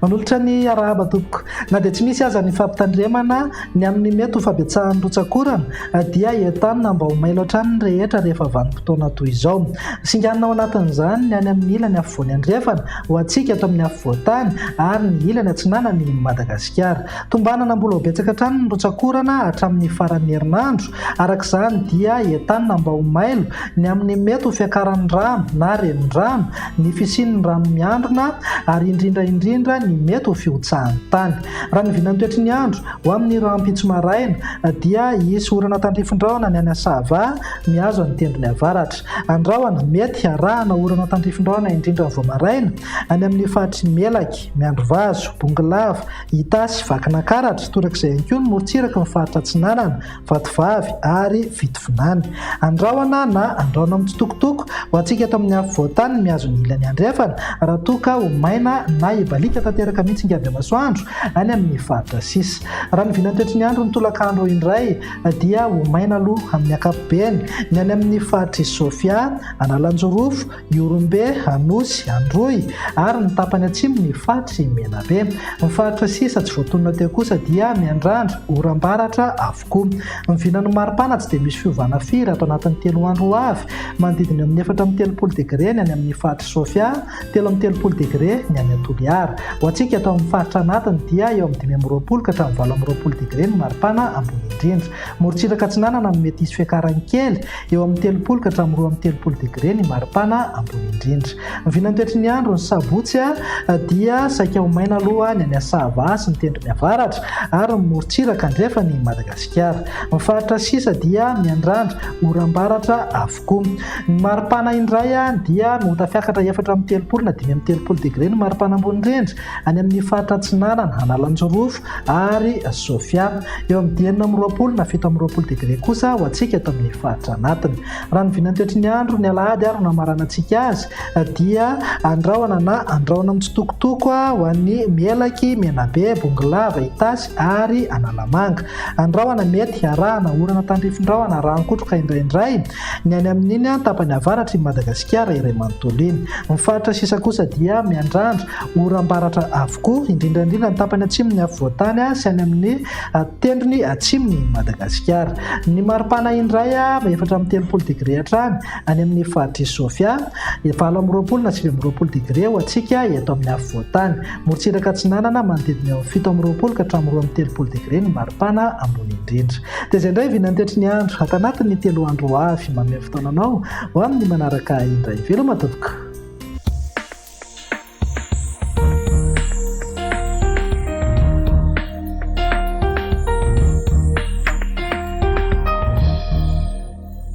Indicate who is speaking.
Speaker 1: manolotra ny arahaba tompoko na dia tsy misy aza ny fampitandremana ny amin'ny mety ho fabetsahan'ny rotsakorana dia entanina mba ho mailo hatrany ny rehetra rehefa vanim-potoana toy izao. Singanina ao anatin'izany ny any amin'ny ilany afovoany andrefana ho antsika eto amin'ny afovoantany ary ny ilany atsinanany Madagasikara. Tombanana mbola ho betsaka hatrany ny rotsakorana hatramin'ny faran'ny herinandro. Arak'izany dia entanina mba ho mailo ny amin'ny mety ho fiakaran'ny rano na renin-drano, ny fisian'ny rano miandrona ary indrindra ny mety ho fiotsahan'ny tany. Raha ny vinan'ny toetry ny andro ho amin'ny rampitso maraina dia hisy orana tandrifin-drahona ny any Asava mihazo ny tendrony avaratra. Andrahona mety arahana orana tandrifin-drahona indrindra vao maraina any amin'ny fahatry Melaky, Miandrovazo, Bongolava, Itasy, Vakinakaratra, torak'izay ihany koa ny morontsiraka ny faritra Atsinanana, Vatovavy ary Vitovinany. Andrahona na andrahona amin'ny tsitokotoko ho antsika eto amin'ny afovoantany mihazo ny ilany andrefana raha toa ka ho maina na hibalika tanteraka mihitsy ingavy amasoandro any amin'ny faritra sisa. Raha ny vinan'ny toetry ny andro ny tolakandro indray dia ho maina aloha amin'ny ankapobeny ny any amin'ny fahatry Sofia, Analanjorofo, Iorombe, Anosy, Androy ary ny tapany atsimo ny fahatry Menabe. Ny faritra sisa tsy voatonona teo kosa dia miandrandra, oram-baratra avokoa. Ny vinan'ny maripana tsy dia misy fiovana firy ato anatin'ny 3 andro avy, manodidina amin'ny 4.30 degré ny any amin'ny fahatry Sofia, 3.30 degré ny any Toliara. Ho antsika eto amin'ny faritra anatiny dia eo amin'ny 5.20 ka hatramin'ny 8.20 degré ny maripana ambony indrindra. Morontsiraka Atsinanana no mety hisy fiakarany kely eo amin'ny 30 ka hatramin'ny 2.30 degré ny maripana ambony indrindra. Ny vinan'ny toetry ny andro ny sabotsy dia saika ho maina aloha ny any Asava sy ny tendrony avaratra ary ny morontsiraka andrefa ny Madagasikara. Ny faritra sisa dia miandrandra, oram-baratra avokoa. Ny maripana indray dia mihotafiakatra 4.30 na 5.30 degré ny maripana ambony indrindra any amin'ny faritra Atsinanana, Analanjorofo ary Sofia. Eo amin'ny 9.20 na 7.20 degré kosa ho antsika eto amin'ny faritra anatiny. Raha ny vinan'ny toetry ny andro ny alahady ary no hamarana antsika azy dia andrahona na andrahona amin'ny tsitokotoko ho an'ny Melaky, Menabe, Bongolava, Itasy ary Analamanga. Andrahona mety arahana orana tandrifin-drahona rano-kotroka indraindray ny any amin'iny tapany avaratra i Madagasikara iray manontolo iny. Ny faritra sisa kosa dia miandrandra, oram-baratra avokoa indrindrandrindra ny tapany atsimon'ny afovoantany sy any amin'ny tendrony atsimony Madagasikara. Ny maripana indray 4.30 degré hatrany any amin'ny fahatry Sofia, 4.20 na 5.20 degré ho antsika eto amin'ny afovoantany. Morontsiraka Atsinanana manodidina eo 7.20 ka hatramin'ny 2.30 degré ny maripana ambony indrindra. Dia izay indray vinan'ny toetry ny andro ato anatin'ny 3 andro avy manome fotoananao ho amin'ny manaraka indray. Veloma tompoko.